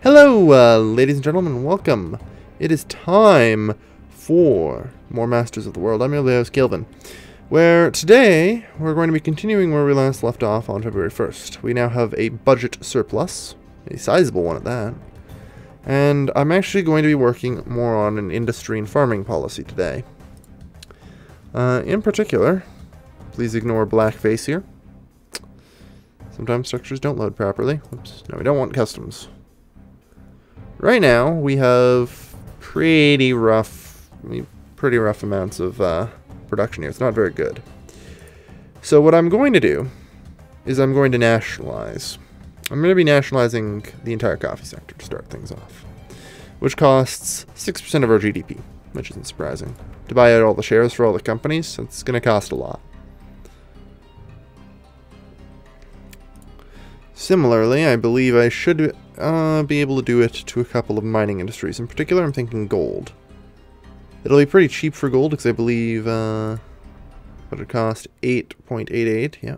Hello, ladies and gentlemen, welcome. It is time for more Masters of the World. I'm your host, Gilvin, where today we're going to be continuing where we last left off on February 1st. We now have a budget surplus, a sizable one at that, and I'm actually going to be working more on an industry and farming policy today. In particular, please ignore blackface here. Sometimes structures don't load properly. Oops, no, we don't want customs. Right now, we have pretty rough amounts of production here. It's not very good. So what I'm going to do is I'm going to nationalize. I'm going to be nationalizing the entire coffee sector to start things off, which costs 6% of our GDP, which isn't surprising. To buy out all the shares for all the companies, it's going to cost a lot. Similarly, I believe I should be able to do it to a couple of mining industries. In particular, I'm thinking gold. It'll be pretty cheap for gold because I believe what it cost 8.88. Yeah,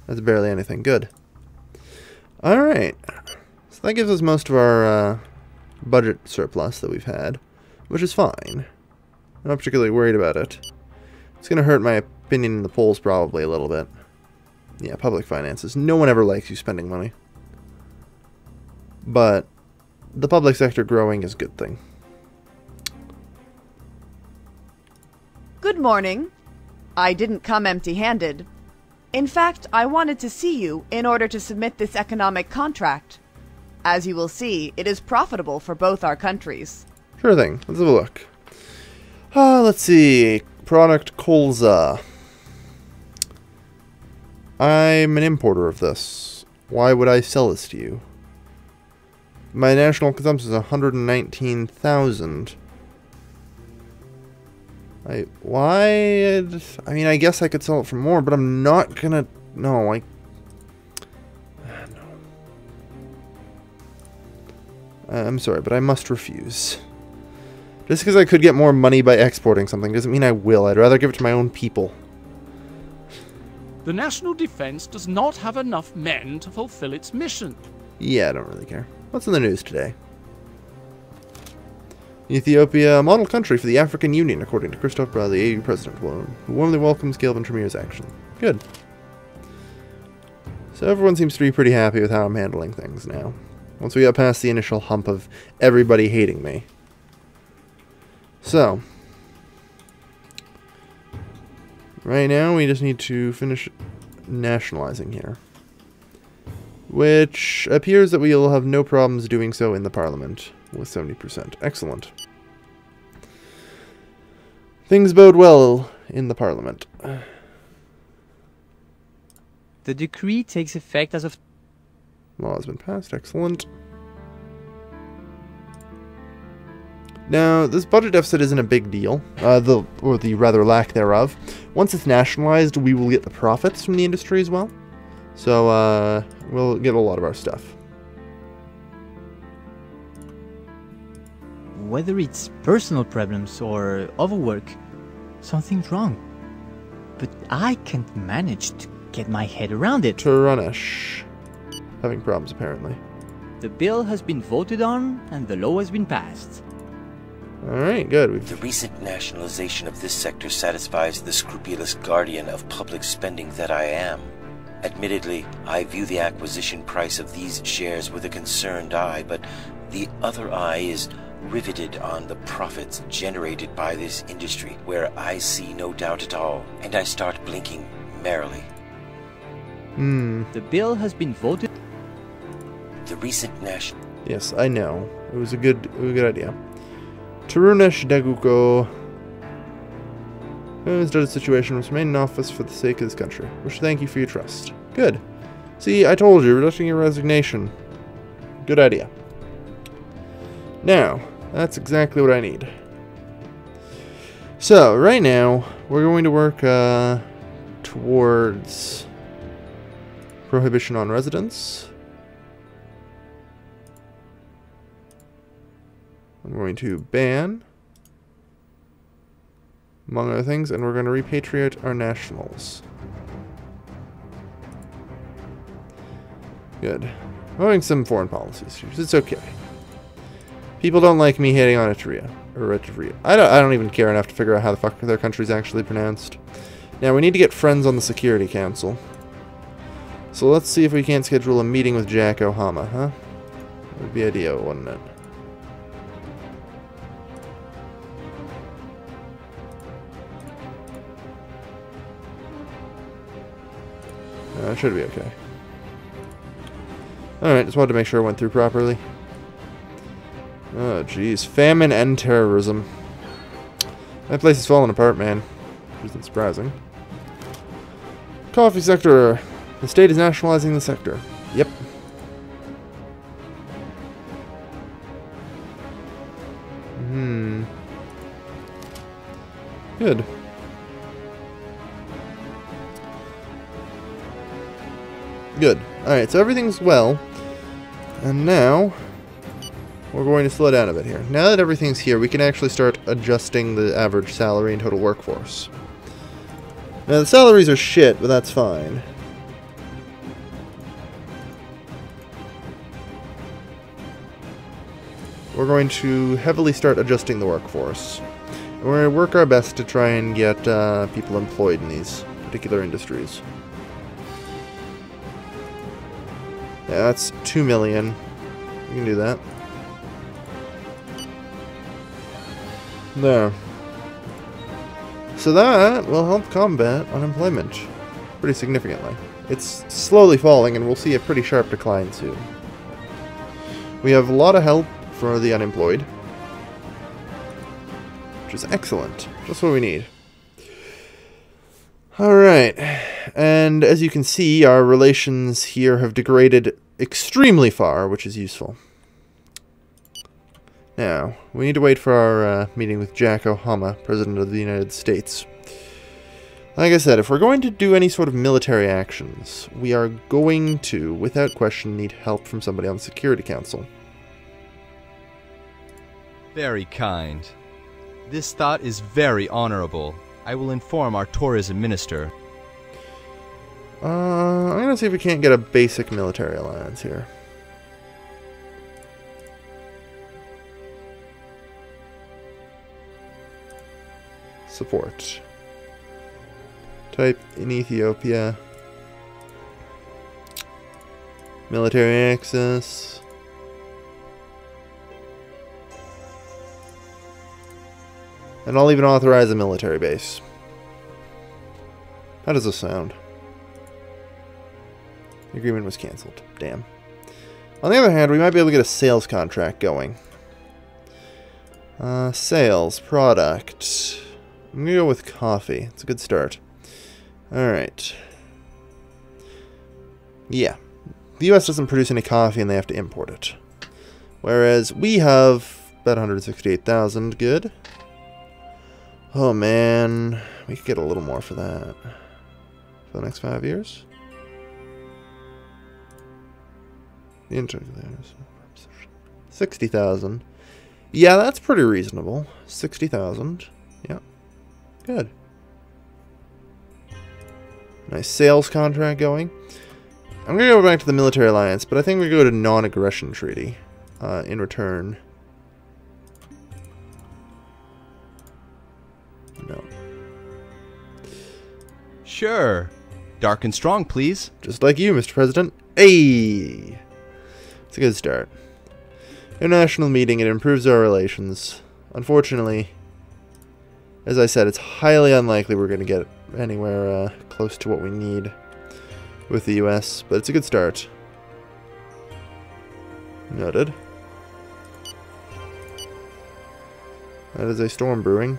that's barely anything. Good. All right, so that gives us most of our budget surplus that we've had, which is fine. I'm not particularly worried about it. It's going to hurt my opinion in the polls probably a little bit. Yeah, public finances. No one ever likes you spending money. But the public sector growing is a good thing. Good morning. I didn't come empty-handed. In fact, I wanted to see you in order to submit this economic contract. As you will see, it is profitable for both our countries. Sure thing. Let's have a look. Let's see. Product colza. I'm an importer of this. Why would I sell this to you? My national consumption is 119,000. I mean, I guess I could sell it for more, but I'm not gonna... No, I'm sorry, but I must refuse. Just because I could get more money by exporting something doesn't mean I will. I'd rather give it to my own people. The national defense does not have enough men to fulfill its mission. Yeah, I don't really care. What's in the news today? Ethiopia, a model country for the African Union, according to Christophe Bra, the AU president, who warmly welcomes Gilvin Tremere's action. Good. So everyone seems to be pretty happy with how I'm handling things now. Once we got past the initial hump of everybody hating me. So... right now, we just need to finish nationalizing here. Which appears that we'll have no problems doing so in the Parliament with 70%. Excellent. Things bode well in the Parliament. The decree takes effect as of... Law has been passed. Excellent. Now, this budget deficit isn't a big deal, or the rather lack thereof. Once it's nationalized, we will get the profits from the industry as well. So, we'll get a lot of our stuff. Whether it's personal problems or overwork, something's wrong. But I can't manage to get my head around it. Turanish. Having problems, apparently. The bill has been voted on, and the law has been passed. Alright, good. The recent nationalization of this sector satisfies the scrupulous guardian of public spending that I am. Admittedly, I view the acquisition price of these shares with a concerned eye, but the other eye is riveted on the profits generated by this industry, where I see no doubt at all, and I start blinking merrily. The bill has been voted... The recent Yes, I know. It was a good idea. Tarunesh Daguko has done a situation must remain in office for the sake of this country. Wish to thank you for your trust. Good. See, I told you, reducing your resignation. Good idea. Now, that's exactly what I need. So, right now, we're going to work towards prohibition on residence. I'm going to ban, among other things, and we're going to repatriate our nationals. Good. Owing some foreign policy issues. It's okay. People don't like me hating on Eritrea. I don't even care enough to figure out how the fuck their country's actually pronounced. Now, we need to get friends on the Security Council. So let's see if we can't schedule a meeting with Jack Ohama, huh? That would be ideal, wouldn't it? That should be okay. Alright, just wanted to make sure it went through properly. Oh, jeez. Famine and terrorism. That place is falling apart, man. Which isn't surprising. Coffee sector. The state is nationalizing the sector. Yep. Good. Good. Alright, so everything's well. And now, we're going to slow down a bit here. Now that everything's here, we can actually start adjusting the average salary and total workforce. Now, the salaries are shit, but that's fine. We're going to heavily start adjusting the workforce. And we're going to work our best to try and get people employed in these particular industries. Yeah, that's 2 million. We can do that. There. So that will help combat unemployment pretty significantly. It's slowly falling, and we'll see a pretty sharp decline soon. We have a lot of help for the unemployed, which is excellent. Just what we need. Alright, and as you can see, our relations here have degraded extremely far, which is useful. Now, we need to wait for our meeting with Jack Ohama, President of the United States. Like I said, if we're going to do any sort of military actions, we are going to, without question, need help from somebody on the Security Council. Very kind. This thought is very honorable. I will inform our tourism minister. I'm gonna see if we can't get a basic military alliance here. Support. Type in Ethiopia. Military access. And I'll even authorize a military base. How does this sound? The agreement was cancelled. Damn. On the other hand, we might be able to get a sales contract going. Sales. Product. I'm going to go with coffee. It's a good start. Alright. Yeah. The US doesn't produce any coffee and they have to import it. Whereas we have about 168,000. Good. Oh man. We could get a little more for that. For the next 5 years. 60,000. Yeah, that's pretty reasonable. 60,000. Yeah. Good. Nice sales contract going. I'm going to go back to the military alliance, but I think we go to non-aggression treaty in return. No. Sure. Dark and strong, please. Just like you, Mr. President. Hey! It's a good start. International meeting, it improves our relations. Unfortunately, as I said, it's highly unlikely we're going to get anywhere close to what we need with the US, but it's a good start. Noted. That is a storm brewing.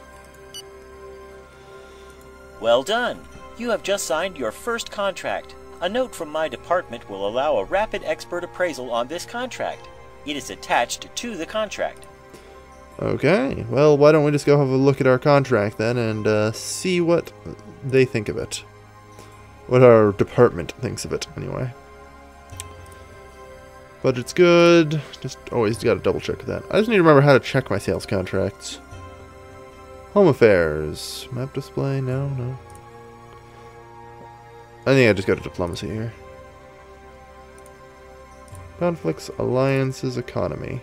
Well done. You have just signed your first contract. A note from my department will allow a rapid expert appraisal on this contract. It is attached to the contract. Okay, well, why don't we just go have a look at our contract then and see what they think of it. What our department thinks of it, anyway. Budget's good. Just always gotta double check that. I just need to remember how to check my sales contracts. Home affairs. Map display? No, no. I think I just go to diplomacy here. Conflicts, alliances, economy.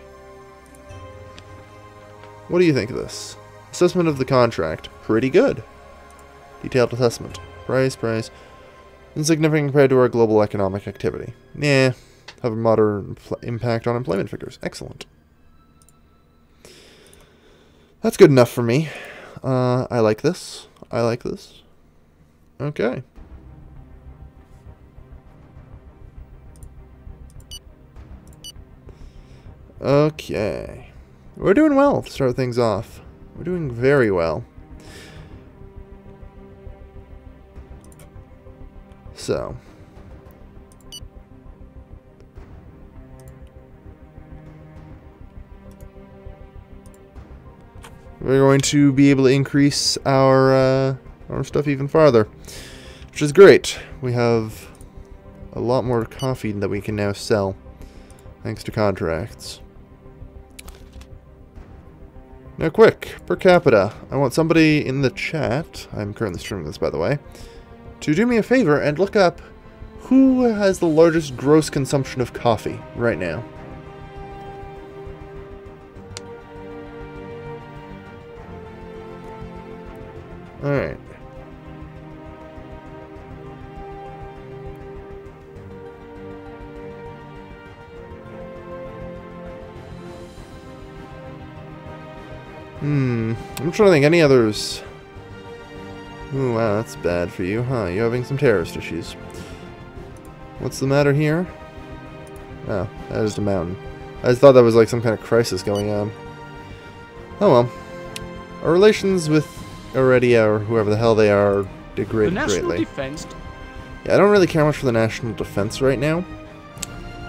What do you think of this? Assessment of the contract. Pretty good. Detailed assessment. Price. Insignificant compared to our global economic activity. Have a moderate impact on employment figures. Excellent. That's good enough for me. I like this. Okay. Okay. We're doing well to start things off. We're doing very well. So. We're going to be able to increase our stuff even farther, which is great. We have a lot more coffee that we can now sell, thanks to contracts. Now quick, per capita, I want somebody in the chat, I'm currently streaming this by the way, to do me a favor and look up who has the largest gross consumption of coffee right now. Alright. I'm trying to think any others. Ooh, wow, that's bad for you, huh? You're having some terrorist issues. What's the matter here? Oh, that is the mountain. I just thought that was like some kind of crisis going on. Oh well. Our relations with Aurelia, or whoever the hell they are, degraded greatly. Defense. Yeah, I don't really care much for the national defense right now.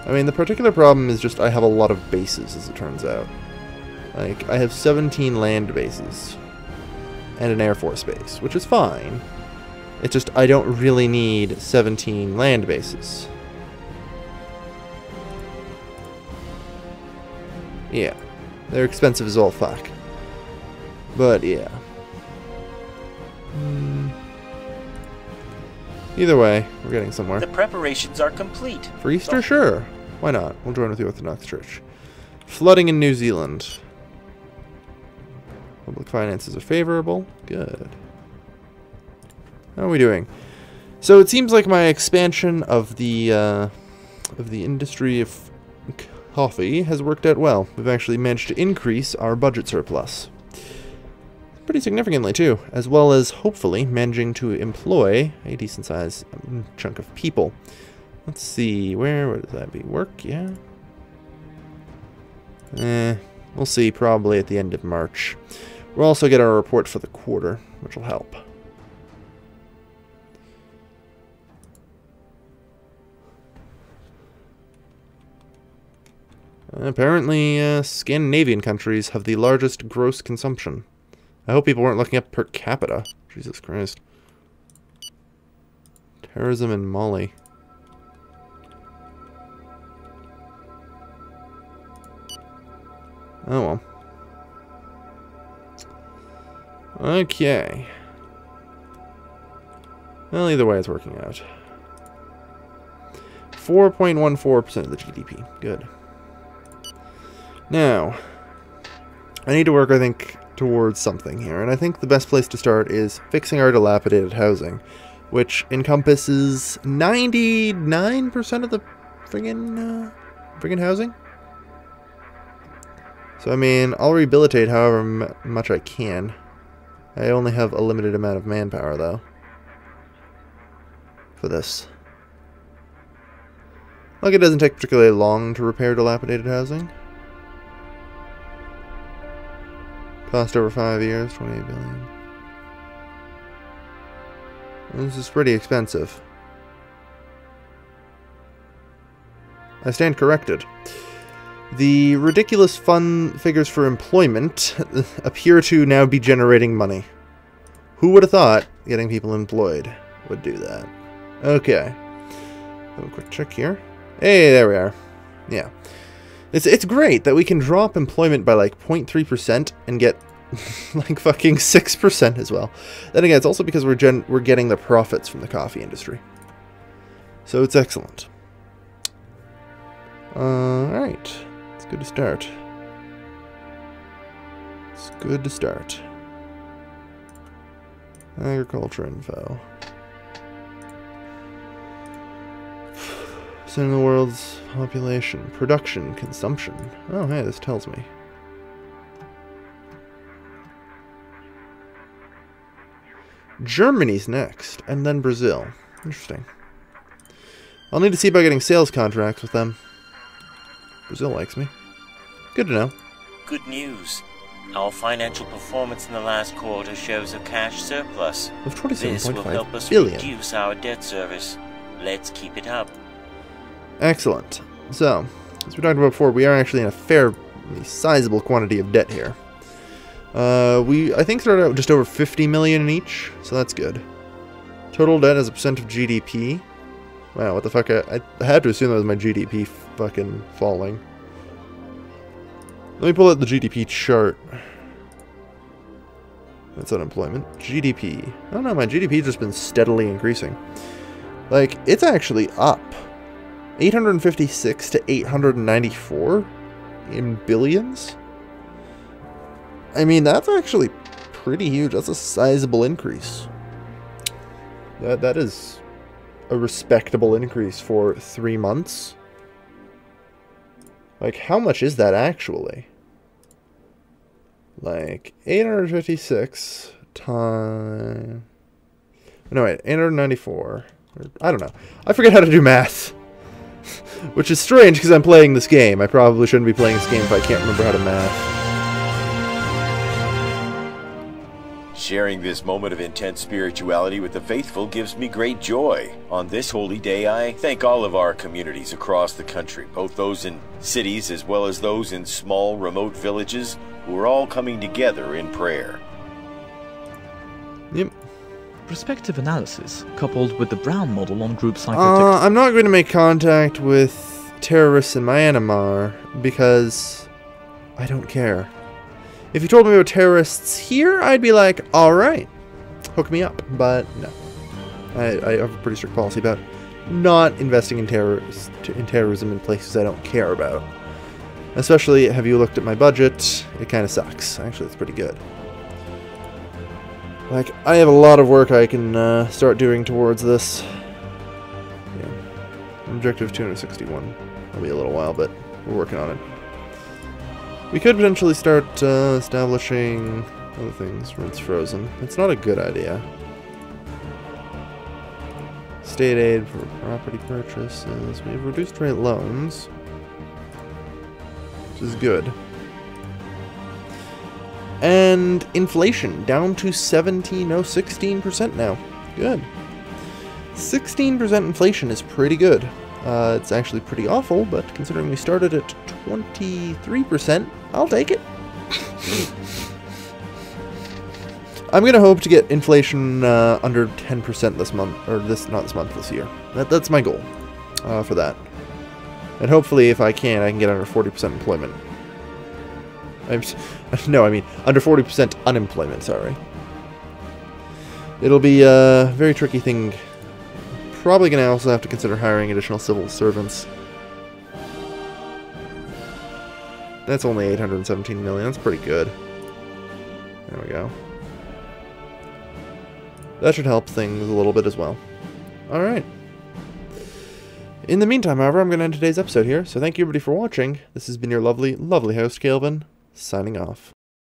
I mean, the particular problem is just I have a lot of bases, as it turns out. Like, I have 17 land bases and an air force base, which is fine. It's just I don't really need 17 land bases. Yeah, they're expensive as all fuck. But yeah. Either way, we're getting somewhere. The preparations are complete. For Easter? Sure. Why not? We'll join with the Orthodox Church. Flooding in New Zealand. Public finances are favorable. Good. How are we doing? So it seems like my expansion of the industry of coffee has worked out well. We've actually managed to increase our budget surplus. Pretty significantly too, as well as hopefully managing to employ a decent sized chunk of people. Let's see, where does that be? Work, yeah. We'll see probably at the end of March. We'll also get our report for the quarter, which will help. Apparently, Scandinavian countries have the largest gross consumption. I hope people weren't looking up per capita. Jesus Christ. Terrorism in Mali. Oh well. Okay. Well, either way, it's working out. 4.14% of the GDP. Good. Now, I need to work, I think, towards something here, and I think the best place to start is fixing our dilapidated housing, which encompasses 99% of the friggin' housing. So, I mean, I'll rehabilitate however much I can. I only have a limited amount of manpower, though, for this. Like, it doesn't take particularly long to repair dilapidated housing. Cost over 5 years, 28 billion. This is pretty expensive. I stand corrected. The ridiculous fun figures for employment appear to now be generating money. Who would have thought getting people employed would do that? Okay. Have a quick check here. Hey, there we are. Yeah. It's great that we can drop employment by like 0.3% and get like fucking 6% as well. Then again, it's also because we're getting the profits from the coffee industry. So it's excellent. Alright. It's good to start. It's good to start. Agriculture info. Percent of the world's population. Production. Consumption. Oh, hey, this tells me. Germany's next, and then Brazil. Interesting. I'll need to see about getting sales contracts with them. Brazil likes me. Good to know. Good news. Our financial performance in the last quarter shows a cash surplus. Of This will help us 27.5 billion. reduce our debt service. Let's keep it up. Excellent. So, as we talked about before, we are actually in a fairly sizable quantity of debt here. I think started out just over 50 million in each, so that's good. Total debt as a percent of GDP. Wow, what the fuck? I had to assume that was my GDP fucking falling. Let me pull out the GDP chart. That's unemployment. GDP. I don't know, my GDP's just been steadily increasing. Like, it's actually up. 856 to 894 in billions? I mean, that's actually pretty huge. That's a sizable increase. That is a respectable increase for 3 months. Like, how much is that actually? Like, 856 times... No, wait, 894. I don't know. I forget how to do math. Which is strange because I'm playing this game. I probably shouldn't be playing this game if I can't remember how to math. Sharing this moment of intense spirituality with the faithful gives me great joy. On this holy day, I thank all of our communities across the country, both those in cities as well as those in small, remote villages, who are all coming together in prayer. Yep. Perspective analysis, coupled with the Brown model on group psychotech. I'm not going to make contact with terrorists in Myanmar because I don't care. If you told me about terrorists here, I'd be like, alright, hook me up. But no. I have a pretty strict policy about not investing in terrorism in places I don't care about. Especially, have you looked at my budget? It kind of sucks. Actually, it's pretty good. Like, I have a lot of work I can start doing towards this. Yeah. Objective 261. It'll be a little while, but we're working on it. We could potentially start establishing other things where it's frozen. It's not a good idea. State aid for property purchases. We have reduced rate loans, which is good. And inflation down to 16% now. Good. 16% inflation is pretty good. It's actually pretty awful, but considering we started at 23%, I'll take it. I'm going to hope to get inflation under 10% this month, or not this month, this year. That's my goal for that. And hopefully, if I can get under 40% employment. No, I mean, under 40% unemployment, sorry. It'll be a very tricky thing. Probably going to also have to consider hiring additional civil servants. That's only 817 million. That's pretty good. There we go. That should help things a little bit as well. Alright. In the meantime, however, I'm going to end today's episode here. So thank you everybody for watching. This has been your lovely, lovely host, Calvin, signing off.